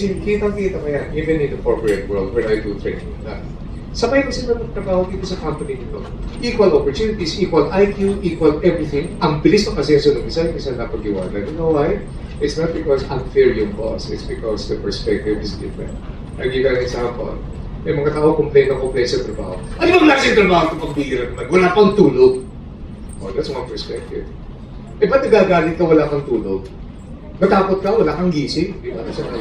Kitang-kita ko yan, even in the corporate world where I do training na. Sabay ko sila magtrabaho dito sa company nito. Equal opportunities, equal IQ, equal everything. Ang bilis ng asenso ng isa napag-iwanan. You know why? It's not because unfair yung boss. It's because the perspective is different. I'll give you an example. May mga tao complain sa trabaho. Ano bang klaseng trabaho ito pagbigyan naman? Wala pang tulog. Oh, that's one perspective. Eh, ba't nagagalit ka wala kang tulog? Matakot ka, wala kang gising. Di ba? Kasi may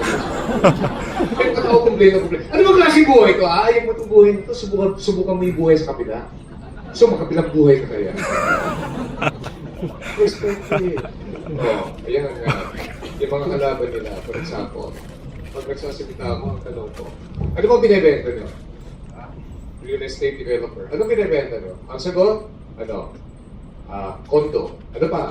mga tao complain. Ano bang klaseng buhay ito? Ayaw mo itong buhay nito, subukan mo yung buhay sa kabila. So, makabilang buhay ka kaya. Perspective. Oh, ayan nga. Yung mga kalaban nila, for example, pag nagsasalita mo, ang tanong ko, ano bang binibenta nyo? Real estate developer. Ano binibenta nyo? Ang sagot, ano? Condo. Ano pa?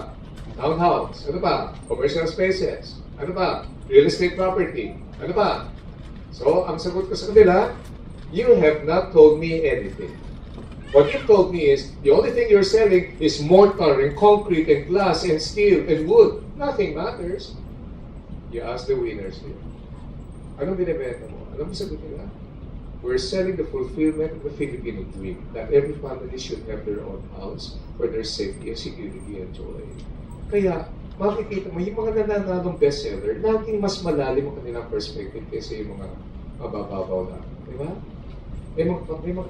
Townhouse. Ano pa? Commercial spaces. Ano pa? Real estate property. Ano pa? So, ang sagot ko sa kanila, you have not told me anything. What you told me is, the only thing you're selling is mortar and concrete and glass and steel and wood. Nothing matters. You ask the winners here. Anong binibenta mo? Alam mo sagot nila? We're selling the fulfillment of the Filipino dream that every family should have their own house for their safety and security and joy. Kaya, makikita mo, yung mga nananalong bestseller, laging mas malalim ang kanilang perspective kaysa yung mga mabababaw na. Di ba? May mga